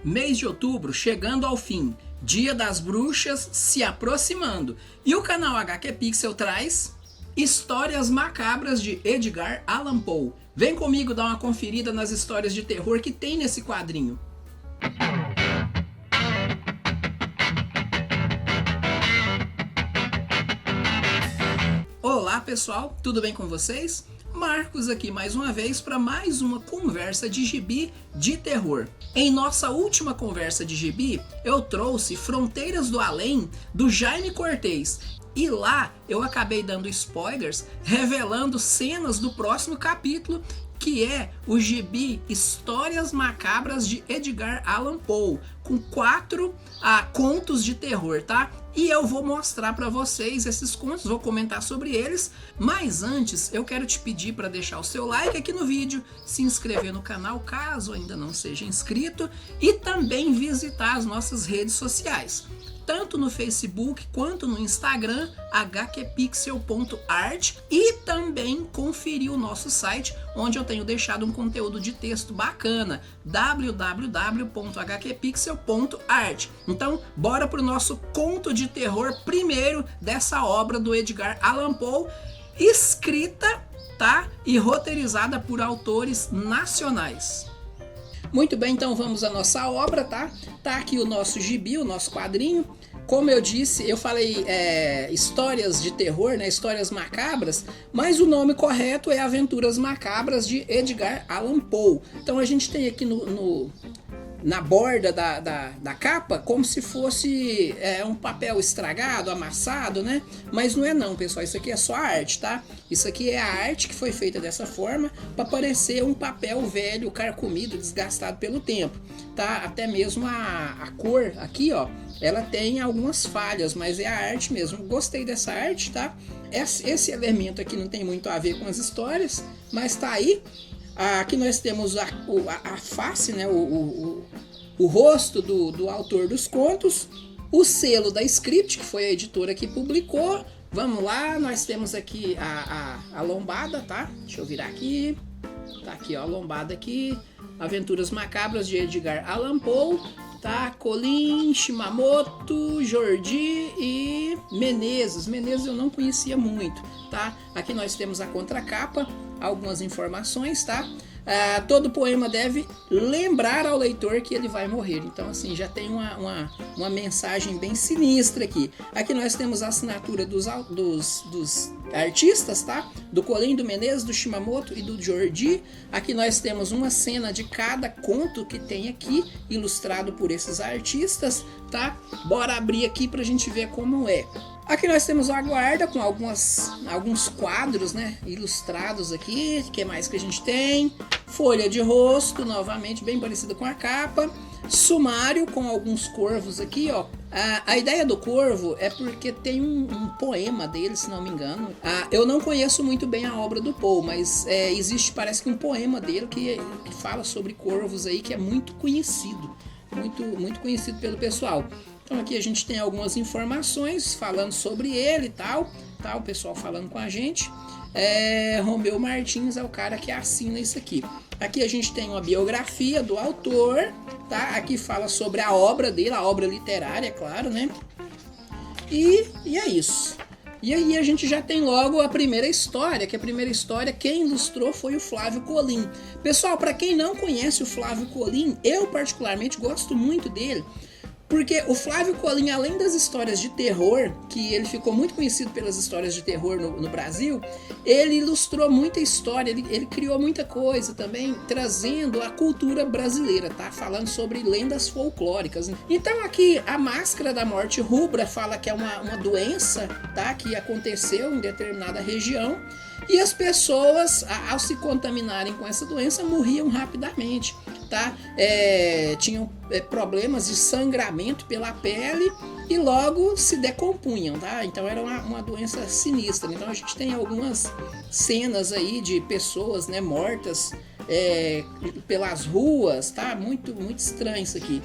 Mês de outubro chegando ao fim, Dia das Bruxas se aproximando, e o canal HQ Pixel traz Histórias Macabras de Edgar Allan Poe. Vem comigo dar uma conferida nas histórias de terror que tem nesse quadrinho. Olá pessoal, tudo bem com vocês? Marcos aqui mais uma vez para mais uma conversa de gibi de terror. Em nossa última conversa de gibi, eu trouxe Fronteiras do Além, do Jaime Cortez. E lá eu acabei dando spoilers, revelando cenas do próximo capítulo, que é o gibi Histórias Macabras de Edgar Allan Poe, com 4 contos de terror, tá? E eu vou mostrar para vocês esses contos, vou comentar sobre eles, mas antes eu quero te pedir para deixar o seu like aqui no vídeo, se inscrever no canal caso ainda não seja inscrito e também visitar as nossas redes sociais. Tanto no Facebook quanto no Instagram, hqpixel.art, e também conferir o nosso site, onde eu tenho deixado um conteúdo de texto bacana, www.hqpixel.art. Então, bora pro nosso conto de terror primeiro dessa obra do Edgar Allan Poe, escrita, tá, e roteirizada por autores nacionais. Muito bem, então vamos à nossa obra, tá? Tá aqui o nosso gibi, o nosso quadrinho. Como eu disse, eu falei histórias de terror, né? Histórias macabras, mas o nome correto é Aventuras Macabras de Edgar Allan Poe. Então a gente tem aqui na borda da capa como se fosse um papel estragado, amassado, né? Mas não é não, pessoal, isso aqui é só a arte, tá? Isso aqui é a arte que foi feita dessa forma para parecer um papel velho, carcomido, desgastado pelo tempo, tá? Até mesmo a cor aqui, ó, ela tem algumas falhas, mas é a arte mesmo. Gostei dessa arte, tá? Esse elemento aqui não tem muito a ver com as histórias, mas tá aí. Aqui nós temos a face, né? O rosto do autor dos contos, o selo da Script, que foi a editora que publicou. Vamos lá, nós temos aqui a lombada, tá? Deixa eu virar aqui. Tá aqui, ó, a lombada aqui. Aventuras Macabras de Edgar Allan Poe, tá? Colin, Shimamoto, Jordi e Menezes. Menezes eu não conhecia muito, tá? Aqui nós temos a contracapa, algumas informações, tá? Todo poema deve lembrar ao leitor que ele vai morrer. Então, assim, já tem uma mensagem bem sinistra aqui. Aqui nós temos a assinatura dos artistas, tá? Do Colin, do Menezes, do Shimamoto e do Jordi. Aqui nós temos uma cena de cada conto que tem aqui, ilustrado por esses artistas, tá? Bora abrir aqui pra gente ver como é. Aqui nós temos a guarda com alguns quadros, né, ilustrados aqui. O que mais que a gente tem? Folha de rosto, novamente bem parecida com a capa. Sumário com alguns corvos aqui, ó. A ideia do corvo é porque tem um poema dele, se não me engano. Eu não conheço muito bem a obra do Poe, mas existe, parece que um poema dele que fala sobre corvos aí, que é muito conhecido. Muito conhecido pelo pessoal. Então aqui a gente tem algumas informações falando sobre ele e tal, tá? O pessoal falando com a gente. Romeu Martins é o cara que assina isso aqui. Aqui a gente tem uma biografia do autor, tá? Aqui fala sobre a obra dele, a obra literária, claro, né? E é isso. E aí a gente já tem logo a primeira história, que a primeira história quem ilustrou foi o Flávio Colin. Pessoal, para quem não conhece o Flávio Colin, eu particularmente gosto muito dele, porque o Flávio Colin, além das histórias de terror, que ele ficou muito conhecido pelas histórias de terror no Brasil, ele ilustrou muita história, ele criou muita coisa também, trazendo a cultura brasileira, tá? Falando sobre lendas folclóricas. Então aqui, a máscara da morte rubra fala que é uma doença, tá? Que aconteceu em determinada região, e as pessoas, ao se contaminarem com essa doença, morriam rapidamente, tá? Tinham problemas de sangramento pela pele e logo se decompunham, tá? Então era uma doença sinistra. Então a gente tem algumas cenas aí de pessoas, né, mortas pelas ruas, tá? Muito estranho isso aqui.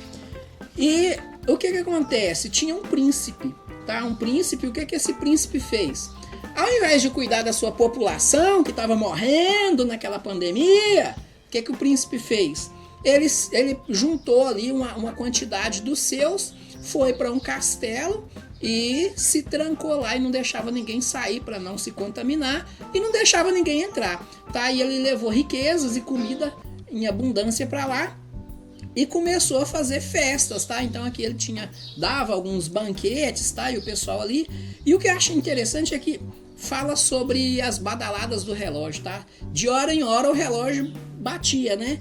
E o que acontece? Tinha um príncipe, tá? Um príncipe, o que esse príncipe fez? Ao invés de cuidar da sua população que estava morrendo naquela pandemia, o que o príncipe fez? ele juntou ali uma quantidade dos seus, foi para um castelo e se trancou lá e não deixava ninguém sair para não se contaminar e não deixava ninguém entrar, tá? E ele levou riquezas e comida em abundância para lá e começou a fazer festas, tá? Então aqui ele dava alguns banquetes, tá? E o pessoal ali. E o que eu acho interessante é que fala sobre as badaladas do relógio, tá? De hora em hora o relógio batia, né?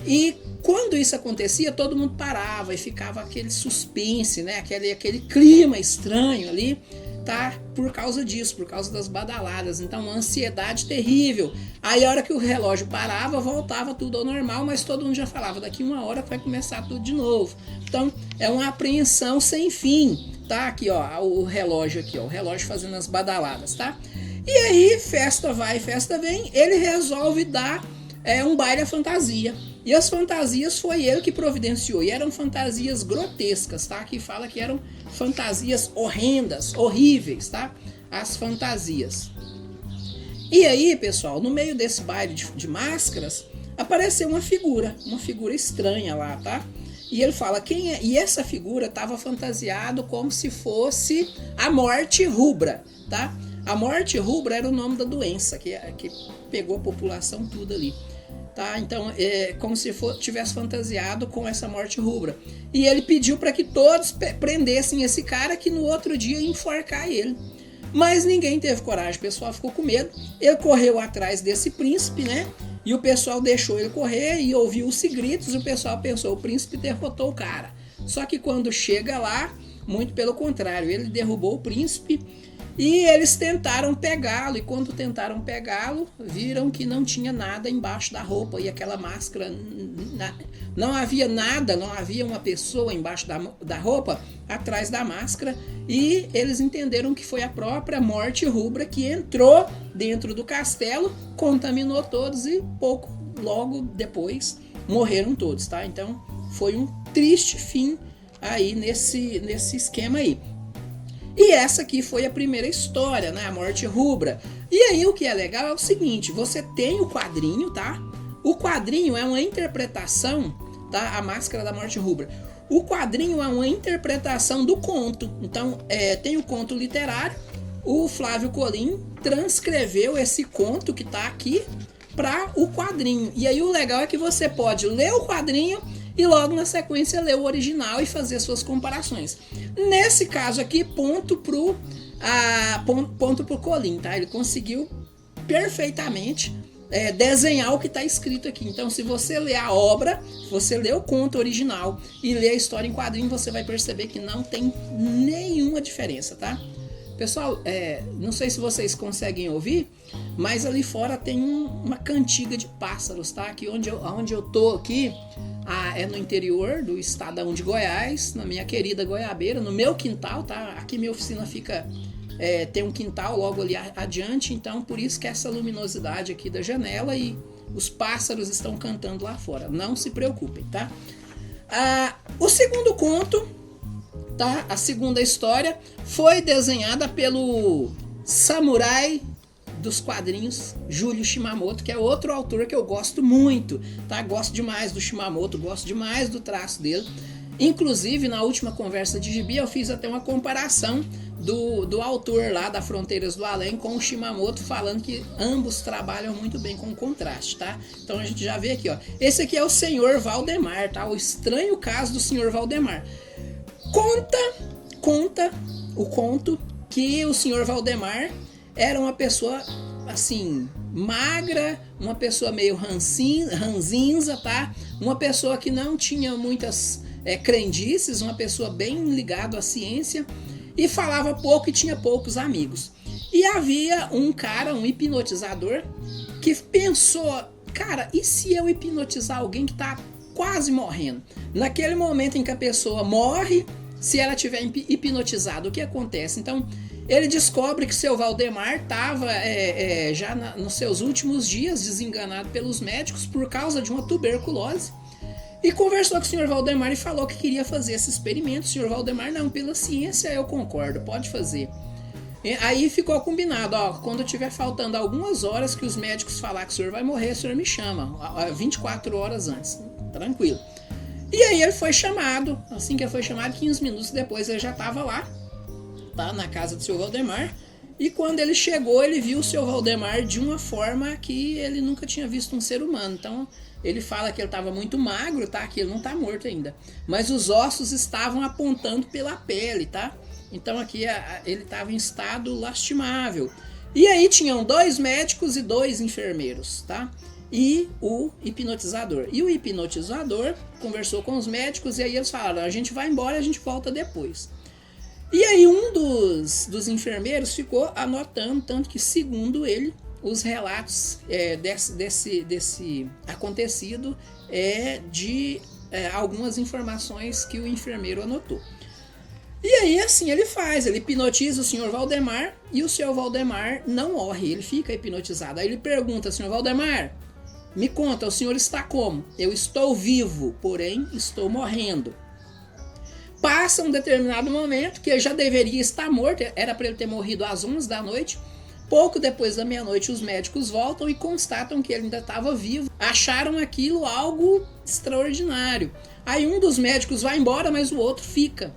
E quando isso acontecia, todo mundo parava e ficava aquele suspense, né? Aquele clima estranho ali, tá? Por causa disso, por causa das badaladas. Então, uma ansiedade terrível. Aí, a hora que o relógio parava, voltava tudo ao normal, mas todo mundo já falava, daqui uma hora vai começar tudo de novo. Então, é uma apreensão sem fim, tá? Aqui, ó, o relógio aqui, ó, o relógio fazendo as badaladas, tá? E aí, festa vai, festa vem, ele resolve dar um baile à fantasia. E as fantasias foi ele que providenciou. E eram fantasias grotescas, tá? Que fala que eram fantasias horrendas, horríveis, tá? As fantasias. E aí, pessoal, no meio desse baile de máscaras, apareceu uma figura estranha lá, tá? E ele fala, quem é? E essa figura estava fantasiado como se fosse a Morte Rubra, tá? A Morte Rubra era o nome da doença que pegou a população tudo ali. Tá? Então, como se tivesse fantasiado com essa Morte Rubra. E ele pediu para que todos prendessem esse cara, que no outro dia ia enforcar ele. Mas ninguém teve coragem, o pessoal ficou com medo. Ele correu atrás desse príncipe, né? E o pessoal deixou ele correr e ouviu os gritos. E o pessoal pensou, o príncipe derrotou o cara. Só que quando chega lá, muito pelo contrário, ele derrubou o príncipe. E eles tentaram pegá-lo, e quando tentaram pegá-lo, viram que não tinha nada embaixo da roupa, e aquela máscara, não havia nada, não havia uma pessoa embaixo da roupa, atrás da máscara, e eles entenderam que foi a própria Morte Rubra que entrou dentro do castelo, contaminou todos e logo depois morreram todos, tá? Então foi um triste fim aí nesse esquema aí. E essa aqui foi a primeira história, né? A Morte Rubra. E aí o que é legal é o seguinte, você tem o quadrinho, tá? O quadrinho é uma interpretação, tá? A Máscara da Morte Rubra. O quadrinho é uma interpretação do conto. Então, tem o conto literário. O Flávio Colim transcreveu esse conto que tá aqui para o quadrinho. E aí o legal é que você pode ler o quadrinho e logo na sequência ler o original e fazer suas comparações. Nesse caso aqui, ponto pro Colim, tá? Ele conseguiu perfeitamente desenhar o que está escrito aqui. Então, se você ler a obra, você lê o conto original e lê a história em quadrinho, você vai perceber que não tem nenhuma diferença, tá? Pessoal, não sei se vocês conseguem ouvir, mas ali fora tem uma cantiga de pássaros, tá? Aqui onde eu tô aqui, é no interior do estadão de Goiás, na minha querida Goiabeira, no meu quintal, tá? Aqui minha oficina fica, tem um quintal logo ali adiante, então por isso que essa luminosidade aqui da janela e os pássaros estão cantando lá fora. Não se preocupem, tá? O segundo conto, tá? A segunda história foi desenhada pelo samurai dos quadrinhos Júlio Shimamoto, que é outro autor que eu gosto muito, tá? Gosto demais do Shimamoto, gosto demais do traço dele. Inclusive, na última conversa de gibi, eu fiz até uma comparação do autor lá da Fronteiras do Além com o Shimamoto, falando que ambos trabalham muito bem com contraste, tá? Então a gente já vê aqui, ó. Esse aqui é o Senhor Valdemar, tá? O estranho caso do Senhor Valdemar. Conta o conto que o Senhor Valdemar era uma pessoa, assim, magra, uma pessoa meio ranzinza, tá? Uma pessoa que não tinha muitas crendices, uma pessoa bem ligada à ciência e falava pouco e tinha poucos amigos. E havia um cara, um hipnotizador, que pensou, cara, e se eu hipnotizar alguém que tá quase morrendo? Naquele momento em que a pessoa morre, se ela tiver hipnotizada, o que acontece? Então, ele descobre que seu Valdemar estava já nos seus últimos dias, desenganado pelos médicos por causa de uma tuberculose, e conversou com o senhor Valdemar e falou que queria fazer esse experimento. O senhor Valdemar, não, pela ciência eu concordo, pode fazer. Aí ficou combinado, ó, quando tiver faltando algumas horas que os médicos falar que o senhor vai morrer, o senhor me chama, 24 horas antes, tranquilo. E aí ele foi chamado, assim que ele foi chamado, 15 minutos depois ele já estava lá, tá, na casa do seu Valdemar, e quando ele chegou, ele viu o seu Valdemar de uma forma que ele nunca tinha visto um ser humano. Então ele fala que ele estava muito magro, tá, que ele não está morto ainda, mas os ossos estavam apontando pela pele, tá? Então aqui ele estava em estado lastimável. E aí tinham 2 médicos e 2 enfermeiros, tá? E o hipnotizador. E o hipnotizador conversou com os médicos e aí eles falaram, a gente vai embora, a gente volta depois. E aí um dos enfermeiros ficou anotando, tanto que segundo ele, os relatos desse acontecido de algumas informações que o enfermeiro anotou. E aí assim ele faz, ele hipnotiza o senhor Valdemar e o senhor Valdemar não morre, ele fica hipnotizado. Aí ele pergunta, senhor Valdemar, me conta, o senhor está como? Eu estou vivo, porém estou morrendo. Passa um determinado momento que ele já deveria estar morto, era para ele ter morrido às 11 da noite. Pouco depois da meia-noite os médicos voltam e constatam que ele ainda estava vivo. Acharam aquilo algo extraordinário. Aí um dos médicos vai embora, mas o outro fica.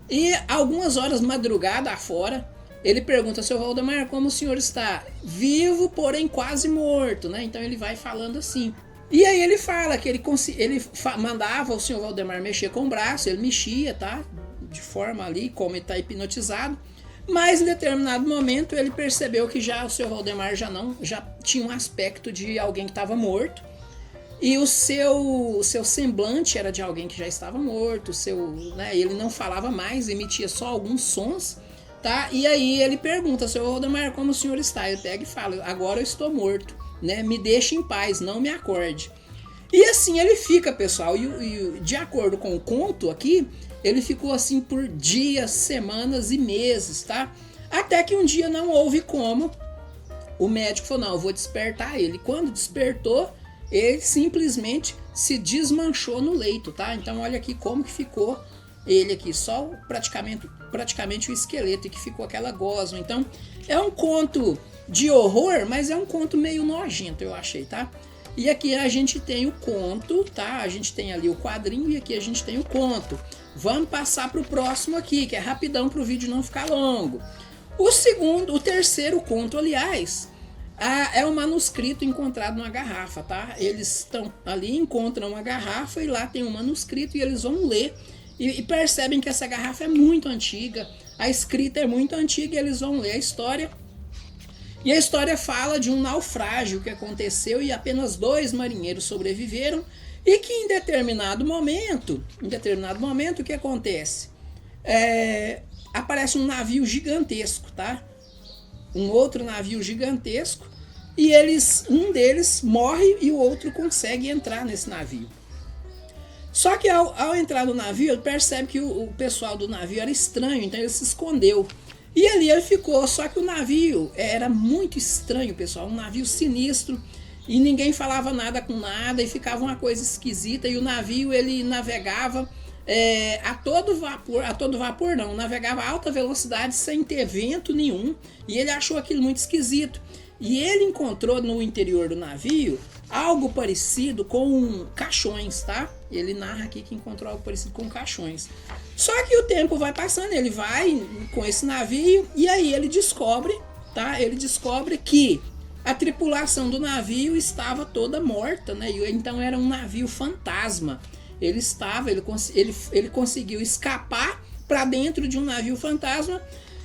E algumas horas madrugada afora, ele pergunta, seu Valdemar, como o senhor está? Vivo, porém quase morto, né? Então ele vai falando assim. E aí ele fala que ele mandava o senhor Valdemar mexer com o braço, ele mexia, tá? De forma ali, como ele está hipnotizado. Mas em determinado momento ele percebeu que já o senhor Valdemar já tinha um aspecto de alguém que estava morto. E o seu semblante era de alguém que já estava morto, ele não falava mais, emitia só alguns sons, tá? E aí ele pergunta, seu Valdemar, como o senhor está? Ele pega e fala, agora eu estou morto, né? Me deixe em paz, não me acorde. E assim ele fica, pessoal, e de acordo com o conto aqui, ele ficou assim por dias, semanas e meses, tá? Até que um dia não houve como, o médico falou, não, eu vou despertar ele. Quando despertou, ele simplesmente se desmanchou no leito, tá? Então olha aqui como que ficou ele aqui, só praticamente o esqueleto, e que ficou aquela gosma. Então é um conto de horror, mas é um conto meio nojento, eu achei, tá? E aqui a gente tem o conto, tá? A gente tem ali o quadrinho e aqui a gente tem o conto. Vamos passar para o próximo aqui, que é rapidão para o vídeo não ficar longo. O terceiro conto, aliás, é um manuscrito encontrado numa garrafa, tá? Eles estão ali, encontram uma garrafa e lá tem um manuscrito e eles vão ler e percebem que essa garrafa é muito antiga, a escrita é muito antiga e eles vão ler a história. E a história fala de um naufrágio que aconteceu e apenas 2 marinheiros sobreviveram e que em determinado momento, o que acontece? Aparece um navio gigantesco, tá? Um outro navio gigantesco e um deles morre e o outro consegue entrar nesse navio. Só que ao entrar no navio, ele percebe que o pessoal do navio era estranho, então ele se escondeu. E ali ele ficou, só que o navio era muito estranho, pessoal, um navio sinistro, e ninguém falava nada com nada, e ficava uma coisa esquisita, e o navio ele navegava a todo vapor não, navegava a alta velocidade sem ter vento nenhum, e ele achou aquilo muito esquisito. E ele encontrou no interior do navio algo parecido com caixões, tá? Ele narra aqui que encontrou algo parecido com caixões. Só que o tempo vai passando, ele vai com esse navio e aí ele descobre, tá? Ele descobre que a tripulação do navio estava toda morta, né? E então era um navio fantasma. Ele conseguiu escapar para dentro de um navio fantasma.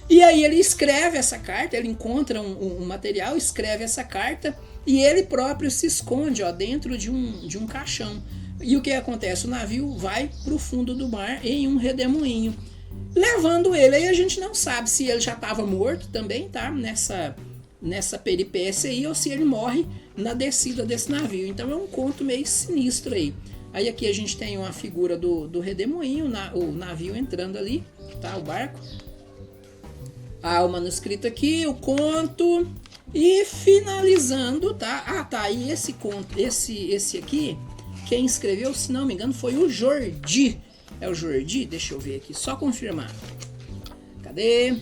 E aí ele escreve essa carta, ele encontra um material, escreve essa carta e ele próprio se esconde, ó, dentro de um caixão. E o que acontece? O navio vai para o fundo do mar em um redemoinho, levando ele. Aí a gente não sabe se ele já estava morto também, tá? Nessa peripécia aí, ou se ele morre na descida desse navio. Então é um conto meio sinistro aí. Aí aqui a gente tem uma figura do redemoinho, o navio entrando ali, tá? O barco. O manuscrito aqui, o conto e finalizando, tá? E esse conto, esse aqui, quem escreveu, se não me engano, foi o Jordi. É o Jordi? Deixa eu ver aqui, só confirmar. Cadê?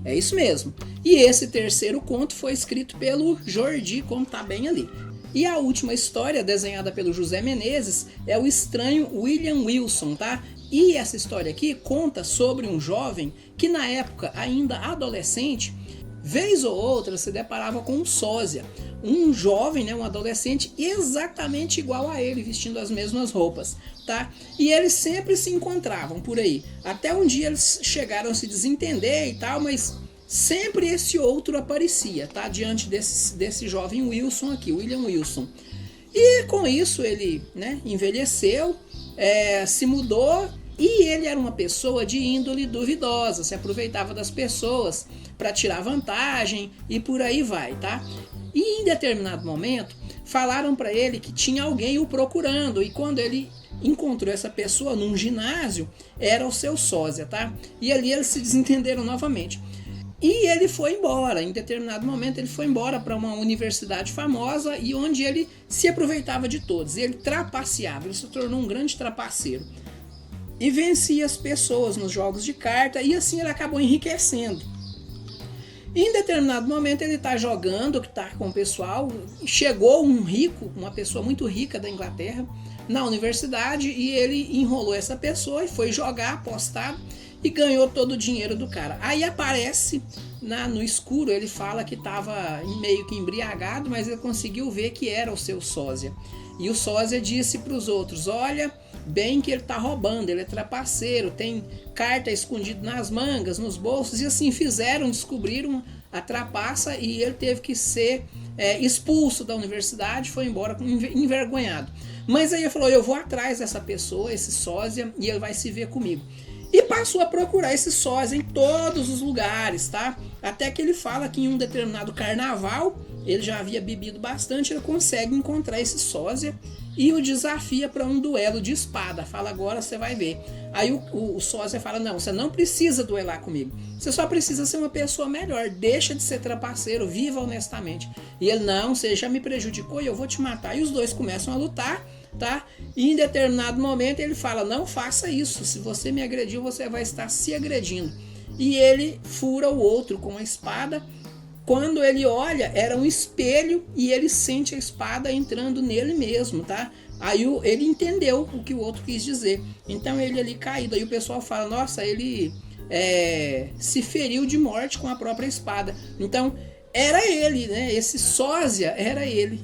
É isso mesmo. E esse terceiro conto foi escrito pelo Jordi, como tá bem ali. E a última história, desenhada pelo José Menezes, é o estranho William Wilson, tá? E essa história aqui conta sobre um jovem que na época ainda adolescente, vez ou outra se deparava com um sósia, um jovem, né, um adolescente exatamente igual a ele, vestindo as mesmas roupas, tá? E eles sempre se encontravam por aí. Até um dia eles chegaram a se desentender e tal, mas sempre esse outro aparecia, tá? Diante desse jovem Wilson aqui, William Wilson. E com isso ele, né, envelheceu, se mudou, e ele era uma pessoa de índole duvidosa, se aproveitava das pessoas para tirar vantagem e por aí vai, tá? E em determinado momento falaram para ele que tinha alguém o procurando, e quando ele encontrou essa pessoa num ginásio, era o seu sósia, tá? E ali eles se desentenderam novamente. E ele foi embora, em determinado momento ele foi embora para uma universidade famosa e onde ele se aproveitava de todos, ele trapaceava, ele se tornou um grande trapaceiro. E vencia as pessoas nos jogos de carta e assim ele acabou enriquecendo. E em determinado momento ele está jogando, que está com o pessoal, chegou um rico, uma pessoa muito rica da Inglaterra, na universidade e ele enrolou essa pessoa e foi jogar, apostar e ganhou todo o dinheiro do cara. Aí aparece no escuro, ele fala que estava meio que embriagado, mas ele conseguiu ver que era o seu sósia. E o sósia disse para os outros, olha, bem que ele está roubando, ele é trapaceiro, tem carta escondida nas mangas, nos bolsos, e assim descobriram a trapaça e ele teve que ser expulso da universidade, foi embora envergonhado. Mas aí ele falou, eu vou atrás dessa pessoa, esse sósia, e ele vai se ver comigo. E passou a procurar esse sósia em todos os lugares, tá? Até que ele fala que em um determinado carnaval, ele já havia bebido bastante, ele consegue encontrar esse sósia e o desafia para um duelo de espada. Fala, agora você vai ver. Aí o sósia fala, não, você não precisa duelar comigo. Você só precisa ser uma pessoa melhor. Deixa de ser trapaceiro, viva honestamente. E ele, não, você já me prejudicou e eu vou te matar. E os dois começam a lutar, tá? E em determinado momento ele fala, não faça isso. Se você me agrediu, você vai estar se agredindo. E ele fura o outro com a espada. Quando ele olha, era um espelho e ele sente a espada entrando nele mesmo, tá? Aí ele entendeu o que o outro quis dizer. Então ele ali caído, aí o pessoal fala, nossa, ele se feriu de morte com a própria espada. Então era ele, né? Esse sósia era ele.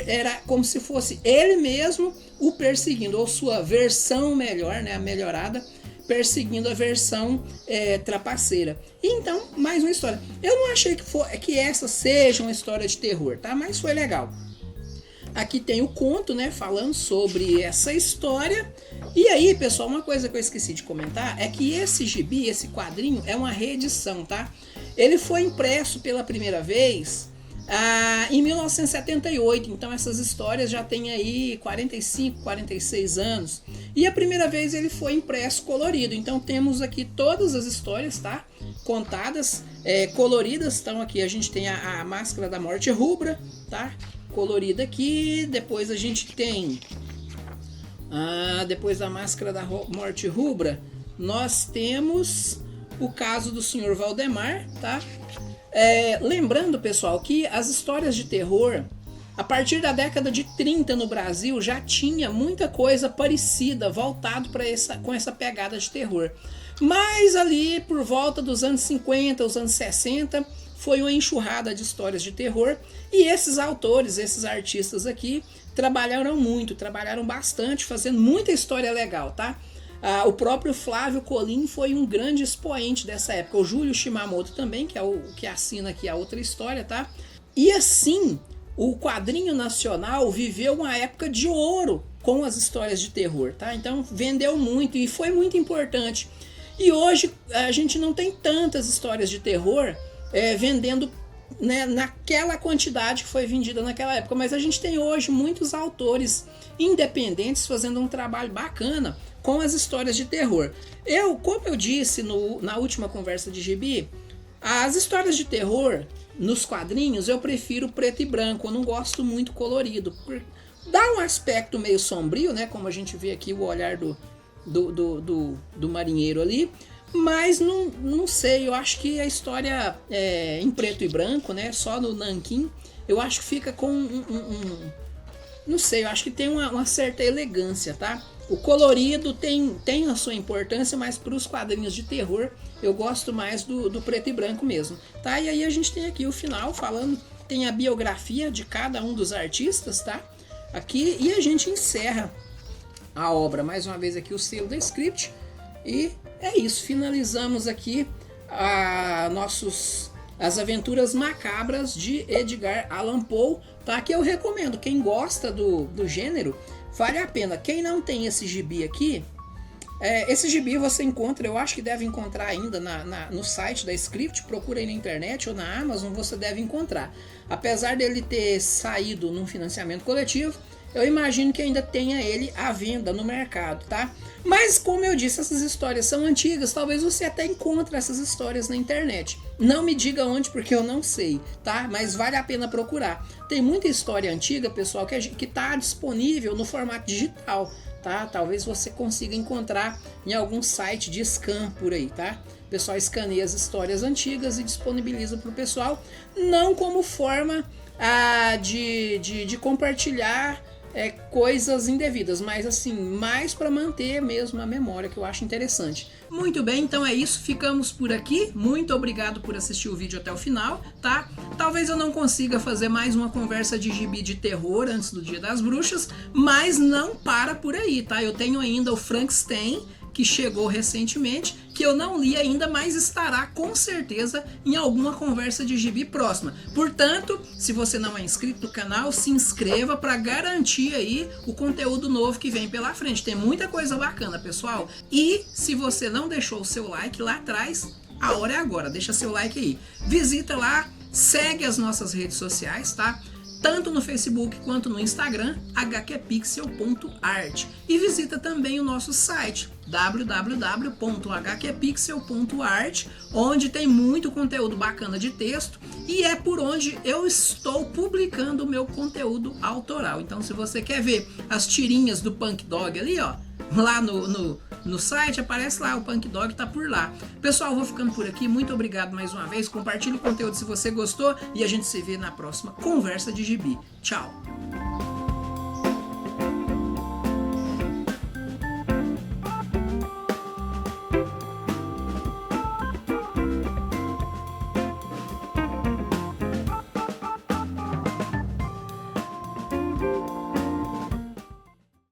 Era como se fosse ele mesmo o perseguindo, ou sua versão melhor, né? A melhorada, perseguindo a versão trapaceira. E então, mais uma história. Eu não achei que essa seja uma história de terror, tá? Mas foi legal. Aqui tem o conto, né, falando sobre essa história. E aí, pessoal, uma coisa que eu esqueci de comentar é que esse gibi, esse quadrinho, é uma reedição, tá? Ele foi impresso pela primeira vez em 1978, então essas histórias já têm aí 45, 46 anos. E a primeira vez ele foi impresso colorido, então temos aqui todas as histórias, tá? Contadas, coloridas. Então aqui a gente tem a Máscara da Morte Rubra, tá? Colorida aqui. Depois a gente tem depois da Máscara da Morte Rubra, nós temos o caso do Sr. Valdemar, tá? Lembrando, pessoal, que as histórias de terror, a partir da década de 30 no Brasil, já tinha muita coisa parecida, voltado com essa pegada de terror. Mas ali, por volta dos anos 50, os anos 60, foi uma enxurrada de histórias de terror. E esses autores, esses artistas aqui, trabalharam bastante, fazendo muita história legal, tá? O próprio Flávio Colim foi um grande expoente dessa época. O Júlio Shimamoto também, que é o que assina aqui a outra história, tá? E assim, o quadrinho nacional viveu uma época de ouro com as histórias de terror, tá? Então vendeu muito e foi muito importante. E hoje a gente não tem tantas histórias de terror vendendo, né, naquela quantidade que foi vendida naquela época, mas a gente tem hoje muitos autores independentes fazendo um trabalho bacana com as histórias de terror. Como eu disse na última conversa de gibi, as histórias de terror nos quadrinhos eu prefiro preto e branco, eu não gosto muito colorido, dá um aspecto meio sombrio, né, como a gente vê aqui o olhar do marinheiro ali, Mas não sei, eu acho que a história em preto e branco, né, só no nanquim, eu acho que fica com não sei, eu acho que tem uma certa elegância, tá? O colorido tem a sua importância, mas para os quadrinhos de terror eu gosto mais do preto e branco mesmo, tá? E aí a gente tem aqui o final falando, tem a biografia de cada um dos artistas, tá? Aqui, e a gente encerra a obra, mais uma vez aqui o selo da Script, e é isso, finalizamos aqui as aventuras macabras de Edgar Allan Poe, tá? Que eu recomendo, quem gosta do gênero, vale a pena. Quem não tem esse gibi aqui, esse gibi você encontra, eu acho que deve encontrar ainda no site da Script, procura aí na internet ou na Amazon, você deve encontrar. Apesar dele ter saído num financiamento coletivo, eu imagino que ainda tenha ele à venda no mercado, tá? Mas como eu disse, essas histórias são antigas, talvez você até encontre essas histórias na internet. Não me diga onde, porque eu não sei, tá? Mas vale a pena procurar. Tem muita história antiga, pessoal, que tá disponível no formato digital, tá? Talvez você consiga encontrar em algum site de scan por aí, tá? O pessoal escaneia as histórias antigas e disponibiliza para o pessoal, não como forma de compartilhar coisas indevidas, mas assim, mais para manter mesmo a memória, que eu acho interessante. Muito bem, então é isso, ficamos por aqui. Muito obrigado por assistir o vídeo até o final, tá? Talvez eu não consiga fazer mais uma conversa de gibi de terror antes do Dia das Bruxas, mas não para por aí, tá? Eu tenho ainda o Frankenstein, que chegou recentemente, que eu não li ainda, mas estará com certeza em alguma conversa de gibi próxima. Portanto, se você não é inscrito no canal, se inscreva para garantir aí o conteúdo novo que vem pela frente. Tem muita coisa bacana, pessoal. E se você não deixou o seu like lá atrás, a hora é agora, deixa seu like aí. Visita lá, segue as nossas redes sociais, tá? Tanto no Facebook quanto no Instagram, hqpixel.art. E visita também o nosso site, www.hqpixel.art, onde tem muito conteúdo bacana de texto e é por onde eu estou publicando o meu conteúdo autoral. Então, se você quer ver as tirinhas do Punk Dog ali, ó, lá no site, aparece lá, o Punk Dog tá por lá. Pessoal, vou ficando por aqui, muito obrigado mais uma vez, compartilhe o conteúdo se você gostou e a gente se vê na próxima conversa de gibi. Tchau!